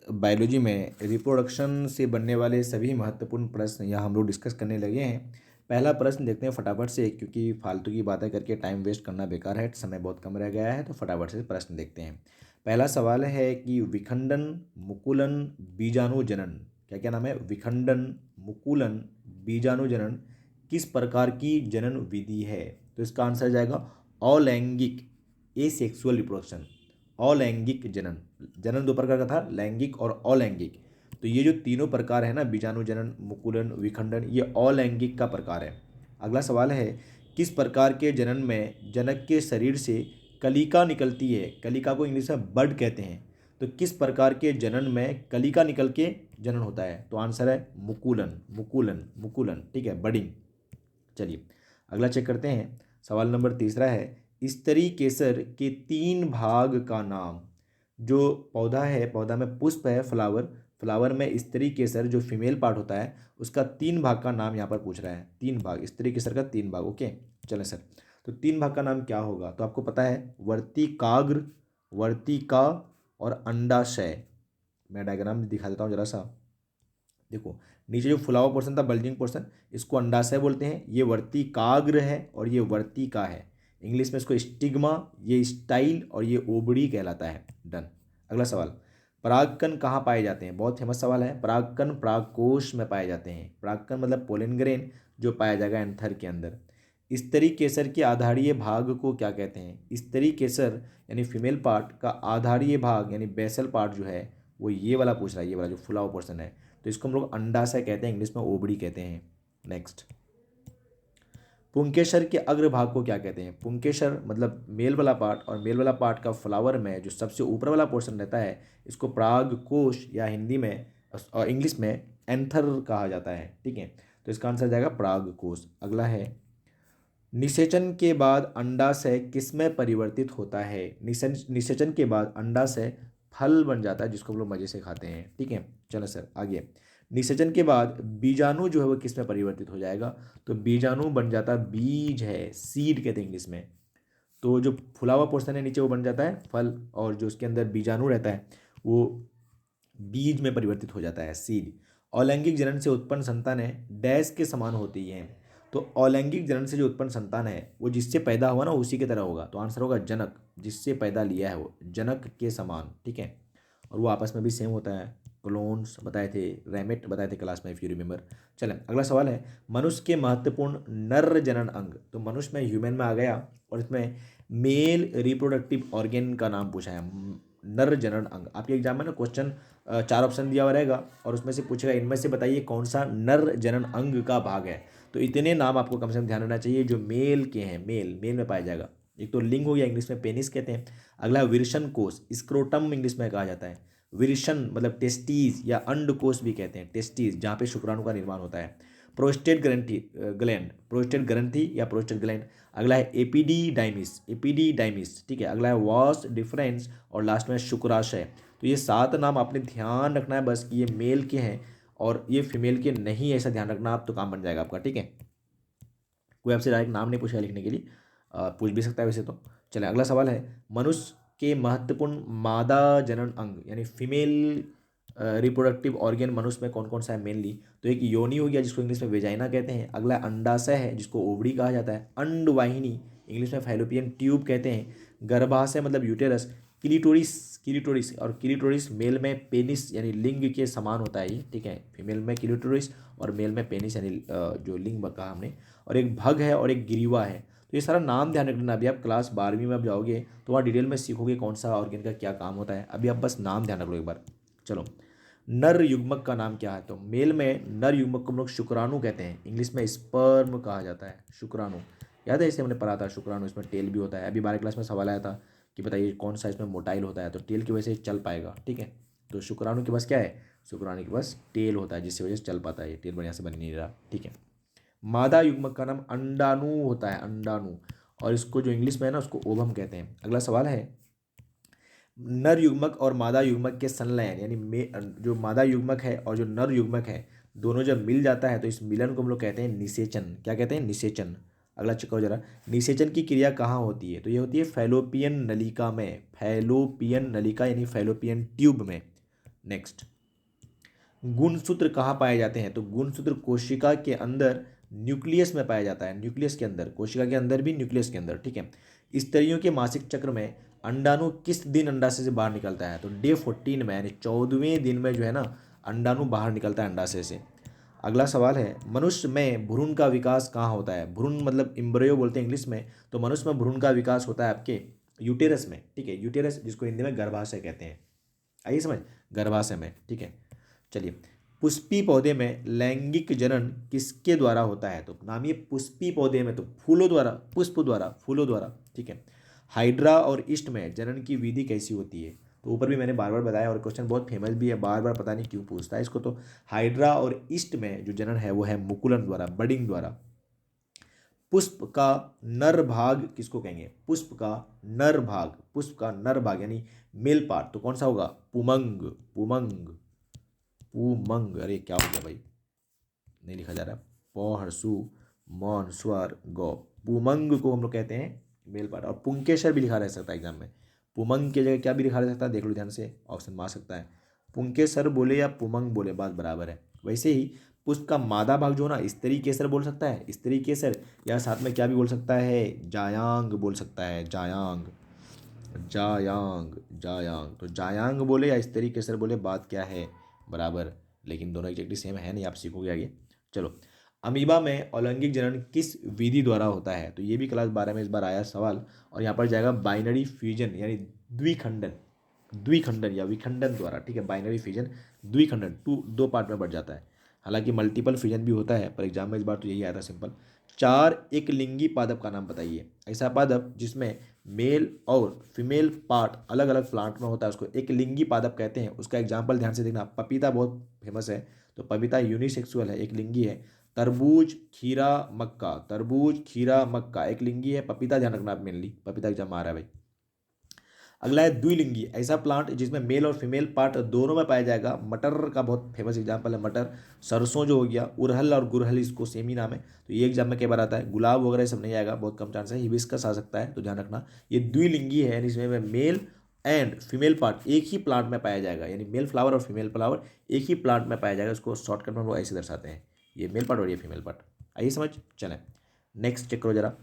Biology में reproduction से बनने वाले सभी महत्वपूर्ण प्रश्न यहाँ हम लोग डिस्कस करने लगे हैं। पहला प्रश्न देखते हैं फटाफट से, क्योंकि फालतू की बातें करके टाइम वेस्ट करना बेकार है, समय बहुत कम रह गया है, तो फटाफट से प्रश्न देखते हैं। पहला सवाल है कि विखंडन, मुकुलन, बीजाणुजनन, क्या क्या नाम है, विखंडन, मुकुलन, बीजाणुजनन किस प्रकार की जनन विधि है? तो इसका आंसर जाएगा अलैंगिक, एसेक्सुअल रिप्रोडक्शन, अलैंगिक जनन। जनन दो प्रकार का था, लैंगिक और अलैंगिक। तो ये जो तीनों प्रकार है ना, बीजाणु जनन, मुकुलन, विखंडन, ये अलैंगिक का प्रकार है। अगला सवाल है, किस प्रकार के जनन में जनक के शरीर से कलिका निकलती है? कलिका को इंग्लिश में बड कहते हैं। तो किस प्रकार के जनन में कलिका निकल के जनन होता है? तो आंसर है मुकुलन, मुकुलन, मुकुलन, ठीक है, बडिंग। चलिए अगला चेक करते हैं। सवाल नंबर तीसरा है, स्त्री केसर के तीन भाग का नाम। जो पौधा है, पौधा में पुष्प है, फ्लावर, फ्लावर में स्त्री केसर जो फीमेल पार्ट होता है उसका तीन भाग का नाम यहाँ पर पूछ रहा है। तीन भाग, स्त्री केसर का तीन भाग। ओके चलें सर, तो तीन भाग का नाम क्या होगा? तो आपको पता है, वर्तिकाग्र, वर्तिका और अंडाशय। मैं डायग्राम दिखा देता हूँ जरा सा। देखो, नीचे जो फुला हुआ पोर्शन था, बल्जिंग पोर्शन, इसको अंडाशय बोलते हैं। ये वर्तिकाग्र है और ये वर्तिका है। इंग्लिश में इसको स्टिग्मा, ये स्टाइल और ये ओबड़ी कहलाता है। डन। अगला सवाल, परागकण कहाँ पाए जाते हैं? बहुत फेमस सवाल है। परागकण परागकोश में पाए जाते हैं। परागकण मतलब पोलन ग्रेन, जो पाया जाएगा एंथर के अंदर। स्त्री केसर के आधारीय भाग को क्या कहते हैं? स्त्री केसर यानी फीमेल पार्ट का आधारीय भाग यानी बेसल पार्ट जो है वो ये वाला पूछ रहा है, ये वाला जो फुला हुआ पोर्शन है। तो इसको हम लोग अंडाशय कहते हैं, इंग्लिश में ओबड़ी कहते हैं। नेक्स्ट, पुंकेसर के अग्रभाग को क्या कहते हैं? पुंकेसर मतलब मेल वाला पार्ट, और मेल वाला पार्ट का फ्लावर में जो सबसे ऊपर वाला पोर्शन रहता है इसको परागकोश या हिंदी में और इंग्लिश में एंथर कहा जाता है। ठीक है, तो इसका आंसर जाएगा परागकोश। अगला है, निषेचन के बाद अंडाशय किसमें परिवर्तित होता है? निषेचन के बाद अंडाशय फल बन जाता है, जिसको हम लोग मजे से खाते हैं। ठीक है, चलो सर आगे। निषेचन के बाद बीजाणु जो है वो किसमें परिवर्तित हो जाएगा? तो बीजाणु बन जाता है, बीज है, सीड कहते हैं इंग्लिश में। तो जो फुला हुआ पोर्शन है नीचे वो बन जाता है फल, और जो उसके अंदर बीजाणु रहता है वो बीज में परिवर्तित हो जाता है, सीड। अलैंगिक जनन से उत्पन्न संतानें डैश के समान होती हैं। तो अलैंगिक जनन से जो उत्पन्न संतान है वो जिससे पैदा हुआ ना उसी की तरह होगा। तो आंसर होगा जनक, जिससे पैदा लिया है वो जनक के समान। ठीक है, और वो आपस में भी सेम होता है। क्लोन्स बताए थे, रैमेट बताए थे क्लास में, इफ यू रिमेंबर। चलें अगला सवाल है, मनुष्य के महत्वपूर्ण नर जनन अंग। तो मनुष्य में, ह्यूमन में आ गया, और इसमें मेल रिप्रोडक्टिव ऑर्गेन का नाम पूछा है। नर जनन अंग आपके एग्जाम में ना क्वेश्चन चार ऑप्शन दिया हुआ रहेगा और उसमें से पूछेगा इनमें से बताइए कौन सा नर जनन अंग का भाग है। तो इतने नाम आपको कम से कम ध्यान रखना चाहिए जो मेल के हैं, मेल मेल में पाया जाएगा। एक तो लिंग हो गया, इंग्लिश में पेनिस कहते हैं। अगला विरशन कोष, स्क्रोटम इंग्लिश में कहा जाता है। विरशन मतलब टेस्टीज या अंडकोश भी कहते हैं, टेस्टीज जहाँ पे शुक्राणु का निर्माण होता है। प्रोस्टेट ग्रंथि, ग्लैंड, प्रोस्टेट ग्रंथि या प्रोस्टेट ग्लैंड। अगला है एपीडीडाइमिस, एपीडीडाइमिस। ठीक है, अगला है वास डिफरेंस, और लास्ट में शुक्राशय। तो ये सात नाम आपने ध्यान रखना है बस कि ये मेल के हैं और ये फीमेल के नहीं, ऐसा ध्यान रखना आप, तो काम बन जाएगा आपका। ठीक है, कोई आपसे डायरेक्ट नाम नहीं पूछेगा लिखने के लिए, पूछ भी सकता है वैसे तो। चले अगला सवाल है, मनुष्य के महत्वपूर्ण मादा जनन अंग यानी फीमेल रिप्रोडक्टिव ऑर्गेन मनुष्य में कौन कौन सा है मेनली? तो एक योनि हो गया जिसको इंग्लिश में वेजाइना कहते हैं। अगला अंडाशय है जिसको ओवरी कहा जाता है। अंडवाहिनी इंग्लिश में फैलोपियन ट्यूब कहते हैं। गर्भाशय मतलब यूटेरस। क्लिटोरिस, क्लिटोरिस, और क्लिटोरिस मेल में पेनिस यानी लिंग के समान होता है ये। ठीक है, फीमेल में क्लिटोरिस और मेल में पेनिस यानी जो लिंग कहा हमने। और एक भग है और एक गिरीवा है। तो ये सारा नाम ध्यान रखना। अभी आप क्लास 12वीं में आप जाओगे तो वहाँ डिटेल में सीखोगे कौन सा ऑर्गेन का क्या काम होता है। अभी आप बस नाम ध्यान रख लो एक बार। चलो, नर युग्मक का नाम क्या है? तो मेल में नर युग्मक को हम लोग शुक्राणु कहते हैं, इंग्लिश में स्पर्म कहा जाता है, शुक्राणु। याद है, इसे हमने पढ़ा था शुक्राणु, इसमें टेल भी होता है। अभी 12 क्लास में सवाल आया था कि बताइए कौन सा इसमें मोटाइल होता है, तो टेल की वजह से चल पाएगा। ठीक है, तो शुक्राणु के पास क्या है? शुक्राणु के पास टेल होता है, जिसकी वजह से चल पाता है। ये टेल बढ़िया से बन नहीं रहा। ठीक है, मादा युग्मक का नाम अंडाणु होता है, अंडाणु, और इसको जो इंग्लिश में है ना उसको ओवम कहते हैं। अगला सवाल है, नर युग्मक और मादा युग्मक के संलयन यानी जो मादा युग्मक है और जो नर युग्मक है दोनों जब मिल जाता है तो इस मिलन को हम लोग कहते हैं निषेचन। क्या कहते हैं? निषेचन। अगला चेक करो जरा, निषेचन की क्रिया कहाँ होती है? तो ये होती है फैलोपियन नलिका में, फैलोपियन नलिका यानी फैलोपियन ट्यूब में। नेक्स्ट, गुणसूत्र कहाँ पाए जाते हैं? तो गुणसूत्र कोशिका के अंदर न्यूक्लियस में पाया जाता है, न्यूक्लियस के अंदर, कोशिका के अंदर भी न्यूक्लियस के अंदर, ठीक है। स्त्रियों के मासिक चक्र में अंडाणु किस दिन अंडाशय से बाहर निकलता है? तो डे 14 में, यानी 14वें दिन में जो है ना अंडाणु बाहर निकलता है अंडाशय से। अगला सवाल है, मनुष्य में भ्रूण का विकास कहाँ होता है? भ्रूण मतलब एम्ब्रियो बोलते हैं इंग्लिश में, तो मनुष्य में भ्रूण का विकास होता है आपके यूटेरस में, ठीक है। यूटेरस जिसको हिंदी में गर्भाशय कहते हैं, आइए समझ, गर्भाशय में, ठीक है। चलिए, पुष्पी पौधे में लैंगिक जनन किसके द्वारा होता है? तो नाम ये पुष्पी पौधे में, तो फूलों द्वारा, पुष्प द्वारा, फूलों द्वारा, ठीक है। हाइड्रा और ईस्ट में जनन की विधि कैसी होती है? तो ऊपर भी मैंने बार बार बताया और क्वेश्चन बहुत फेमस भी है, बार बार पता नहीं क्यों पूछता है इसको। तो हाइड्रा और ईस्ट में जो जनन है वो है मुकुलन द्वारा, बडिंग द्वारा। पुष्प का नर भाग किसको कहेंगे? पुष्प का नर भाग, पुष्प का नर भाग यानी मेल पार्ट, तो कौन सा होगा? पुमंग, पुमंग, पुमंग। अरे क्या हो गया भाई, नहीं लिखा जा रहा है। प हर्षु मौन स्वर गौ, पुमंग को हम लोग कहते हैं मेल पार्ट। और पुंकेसर भी लिखा रह सकता है एग्जाम में, पुमंग की जगह क्या भी लिखा रह सकता है, देख लो ध्यान से, ऑप्शन में आ सकता है। पुंकेसर बोले या पुमंग बोले, बात बराबर है। वैसे ही पुष्प का मादा भाग जो ना स्त्री केसर बोल सकता है, स्त्री केसर, या साथ में क्या भी बोल सकता है, जायांग बोल सकता है, जायांग, जायांग, जायांग। तो जायांग बोले या स्त्री केसर बोले, बात क्या है, बराबर। लेकिन दोनों एग्जैक्टली सेम है नहीं, आप सीखोगे आगे। चलो, अमीबा में अलैंगिक जनन किस विधि द्वारा होता है? तो ये भी क्लास 12 में इस बार आया सवाल, और यहाँ पर जाएगा बाइनरी फ्यूजन यानी द्विखंडन, द्विखंडन या विखंडन द्वारा, ठीक है। बाइनरी फ्यूजन, द्विखंडन, दो पार्ट में बढ़ जाता है। हालांकि मल्टीपल फ्यूजन भी होता है, पर एग्जाम में इस बार तो यही आया था सिंपल। चार एक लिंगी पादप का नाम बताइए। ऐसा पादप जिसमें मेल और फीमेल पार्ट अलग अलग प्लांट में होता है उसको एक लिंगी पादप कहते हैं। उसका एग्जाम्पल ध्यान से देखना, पपीता बहुत फेमस है, तो पपीता यूनिसेक्सुअल है, एक लिंगी है। तरबूज, खीरा, मक्का, तरबूज, खीरा, मक्का एक लिंगी है। पपीता ध्यान रखना आप, मेनली पपीता एग्जाम आ रहा है भाई। अगला है द्विलिंगी, ऐसा प्लांट जिसमें मेल और फीमेल पार्ट दोनों में पाया जाएगा। मटर का बहुत फेमस एग्जाम्पल है मटर। सरसों जो हो गया, उरहल और गुरहल, इसको सेम ही नाम है, तो ये एग्जाम में कई बार आता है। गुलाब वगैरह सब नहीं आएगा, बहुत कम चांस है। हिबिस्कस आ सकता है, तो ध्यान रखना ये द्विलिंगी है, यानी इसमें मेल एंड फीमेल पार्ट एक ही प्लांट में पाया जाएगा, यानी मेल फ्लावर और फीमेल फ्लावर एक ही प्लांट में पाया जाएगा। उसको शॉर्टकट में हम लोग ऐसे दर्शाते हैं, ये मेल पार्ट और ये फीमेल पार्ट। आइए समझ, चलें नेक्स्ट चेक करो जरा।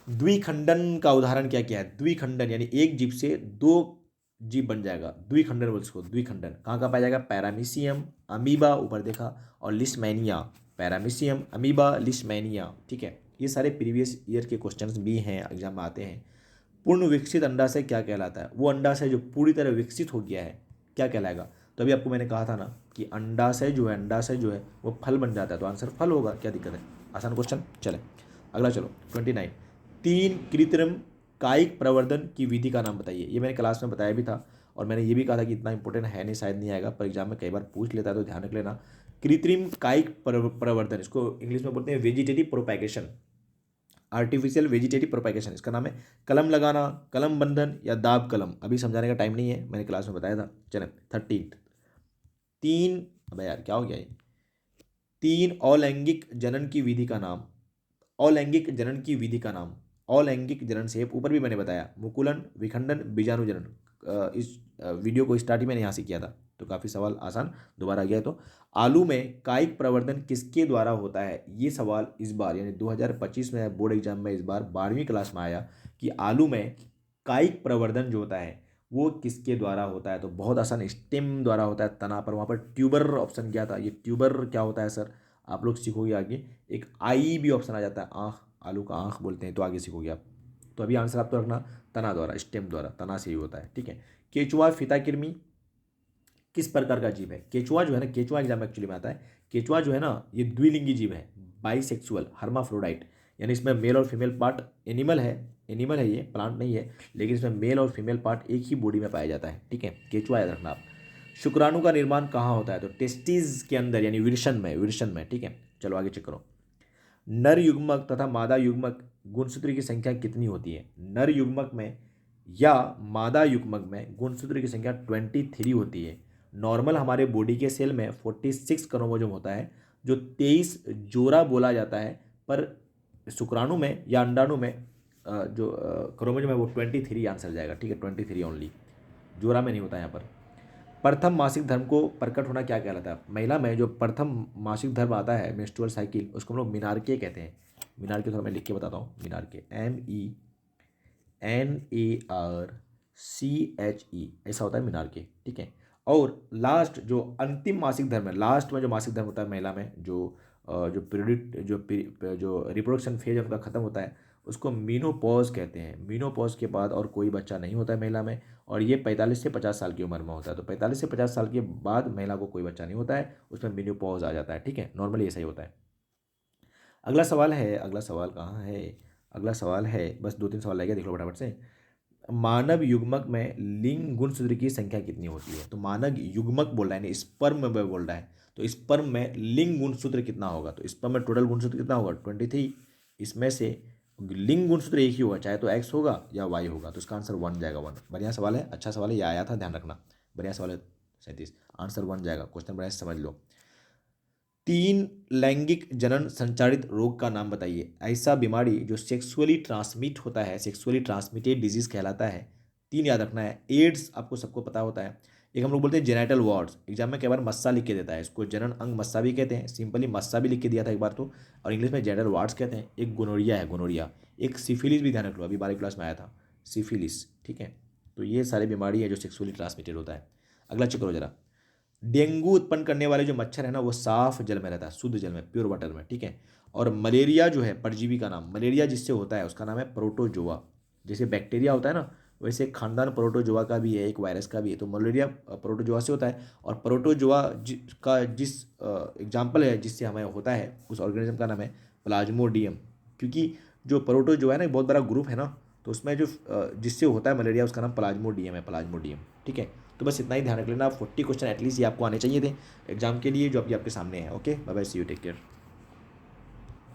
द्विखंडन का उदाहरण क्या क्या है? द्विखंडन यानी एक जीव से दो जीव बन जाएगा, द्विखंडन बोल इसको। द्विखंडन कहाँ कहाँ पाया जाएगा? पैरामीशियम, अमीबा ऊपर देखा, और लिस्टमैनिया। पैरामीशियम, अमीबा, लिस्टमैनिया, ठीक है। ये सारे प्रीवियस ईयर के क्वेश्चंस भी हैं, एग्जाम में आते हैं। पूर्ण विकसित अंडाशय क्या कहलाता है? वो अंडाशय जो पूरी तरह विकसित हो गया है, क्या कहलाएगा? तो अभी आपको मैंने कहा था ना कि अंडाशय जो है, अंडाशय जो है वो फल बन जाता है, तो आंसर फल होगा, क्या दिक्कत है? आसान क्वेश्चन। चले अगला, चलो 29, तीन कृत्रिम कायिक प्रवर्धन की विधि का नाम बताइए। ये मैंने क्लास में बताया भी था, और मैंने ये भी कहा था कि इतना इंपॉर्टेंट है नहीं, शायद नहीं आएगा, पर एग्जाम में कई बार पूछ लेता है, तो ध्यान रख लेना। कृत्रिम कायिक प्रवर्धन, इसको इंग्लिश में बोलते हैं vegetative propagation, artificial vegetative propagation इसका नाम है। कलम लगाना, कलम बंधन या दाब कलम, अभी समझाने का टाइम नहीं है, मैंने क्लास में बताया था। चलें 13, तीन, अबे यार क्या हो गया ये, तीन अलैंगिक जनन की विधि का नाम, अलैंगिक जनन की विधि का नाम, अलैंगिक जनन से ऊपर भी मैंने बताया, मुकुलन, विखंडन, बीजाणु जनन। इस वीडियो को स्टार्टिंग मैंने यहाँ से किया था, तो काफ़ी सवाल आसान दोबारा आ गया है। तो आलू में कायिक प्रवर्धन किसके द्वारा होता है? ये सवाल इस बार यानी 2025 में बोर्ड एग्जाम में इस बार 12वीं क्लास में आया कि आलू में कायिक प्रवर्धन जो होता है वो किसके द्वारा होता है? तो बहुत आसान, स्टेम द्वारा होता है, तना पर। वहाँ पर ट्यूबर ऑप्शन क्या था, ये ट्यूबर क्या होता है सर, आप लोग सीखोगे आगे। एक आई भी ऑप्शन आ जाता है, आँख, आलू का आँख बोलते हैं, तो आगे सीखोगे आप। तो अभी आंसर आप तो रखना तना द्वारा, स्टेम द्वारा, तना से ही होता है, ठीक है। केचुआ फीताकृमि किस प्रकार का जीव है? केचुआ जो है ना, केचुआ एग्जाम एक्चुअली में आता है। केचुआ जो है ना ये द्विलिंगी जीव है, बाइसेक्सुअल, हर्माफ्रोडाइट, यानी इसमें मेल और फीमेल पार्ट, एनिमल है, एनिमल है ये, प्लांट नहीं है, लेकिन इसमें मेल और फीमेल पार्ट एक ही बॉडी में पाया जाता है, ठीक है। केचुआ याद रखना आप। शुक्राणु का निर्माण कहाँ होता है? तो टेस्टिस के अंदर, यानी विरशन में, विरशन में, ठीक है। चलो आगे चेक करो। नर युग्मक तथा मादा युग्मक गुणसूत्र की संख्या कितनी होती है? नर युग्मक में या मादा युग्मक में गुणसूत्र की संख्या 23 होती है। नॉर्मल हमारे बॉडी के सेल में 46 क्रोमोसोम होता है, जो 23 जोड़ा बोला जाता है, पर शुक्राणु में या अंडाणु में जो क्रोमोसोम है वो 23 आंसर जाएगा, ठीक है। 23 ओनली, जोड़ा में नहीं होता यहाँ पर। प्रथम मासिक धर्म को प्रकट होना क्या कहलाता है? महिला में जो प्रथम मासिक धर्म आता है, मेंस्ट्रुअल साइकिल, उसको हम लोग मीनार्के कहते हैं। मीनार्के थोड़ा मैं लिख के बताता हूँ। मीनार्के MENARCHE, ऐसा होता है मीनार्के, ठीक है। और लास्ट जो अंतिम मासिक धर्म है, लास्ट में जो मासिक धर्म होता है महिला में, जो पीरियड जो रिप्रोडक्शन फेज उनका खत्म होता है, उसको मीनोपॉज कहते हैं। मीनोपॉज के बाद और कोई बच्चा नहीं होता है महिला में, और ये 45 से 50 साल की उम्र में होता है। तो 45 से 50 साल के बाद महिला को कोई बच्चा नहीं होता है, उसमें मीनोपॉज आ जाता है, ठीक है। नॉर्मली ऐसा ही होता है। अगला सवाल है, अगला सवाल कहाँ है? अगला सवाल है, बस 2-3 सवाल लगेगा, देख लो फटाफट से। मानव युग्मक में लिंग गुणसूत्र की संख्या कितनी होती है? तो मानव युग्मक बोल रहा है, यानी स्पर्म में बोल रहा है, तो स्पर्म में लिंग गुणसूत्र कितना होगा? तो स्पर्म में टोटल गुणसूत्र कितना होगा? 23। इसमें से लिंग गुणसूत्र एक ही होगा, चाहे तो एक्स होगा या वाई होगा, तो इसका आंसर 1 जाएगा। 1 बढ़िया सवाल है, अच्छा सवाल है, ये आया था, ध्यान रखना, बढ़िया सवाल है। 37 आंसर 1 जाएगा। क्वेश्चन बढ़िया से समझ लो। 3 लैंगिक जनन संचारित रोग का नाम बताइए। ऐसा बीमारी जो सेक्सुअली ट्रांसमिट होता है, सेक्सुअली ट्रांसमिटेड डिजीज कहलाता है। 3 याद रखना है। एड्स आपको सबको पता होता है। एक हम लोग बोलते हैं जेनाइटल वार्ड्स, एग्जाम में कई बार मस्सा लिख के देता है, इसको जनन अंग मस्सा भी कहते हैं, सिंपली मस्सा भी लिख के दिया था एक बार तो, और इंग्लिश में जेनाइटल वार्ड्स कहते हैं। एक गोनोरिया है, गोनोरिया। एक सिफिलिस भी ध्यान रख लो, अभी 12वीं क्लास में आया था, सिफिलिस, ठीक है। तो ये सारी बीमारी है जो सेक्सुअली ट्रांसमिटेड होता है। अगला चेक करो जरा। डेंगू उत्पन्न करने वाले जो मच्छर है ना, वो साफ जल में रहता है, शुद्ध जल में, प्योर वाटर में, ठीक है। और मलेरिया जो है, परजीवी का नाम, मलेरिया जिससे होता है उसका नाम है प्रोटोजोआ। जैसे बैक्टीरिया होता है ना, वैसे खानदान प्रोटोजोआ का भी है, एक वायरस का भी है। तो मलेरिया प्रोटोजोआ से होता है। और प्रोटोजोआ का जिस एग्जाम्पल है जिससे हमें होता है, उस ऑर्गेनिज्म का नाम है प्लाज्मोडियम। क्योंकि जो प्रोटोजोआ है ना, एक बहुत बड़ा ग्रुप है ना, तो उसमें जो जिससे होता है मलेरिया, उसका नाम प्लाज्मोडियम है, प्लाज्मोडियम, ठीक है। तो बस इतना ही ध्यान रख लेना। 40 क्वेश्चन एटलीस्ट ये आपको आने चाहिए थे एग्जाम के लिए, जो अभी आपके सामने है। Okay, bye bye, see you, take care.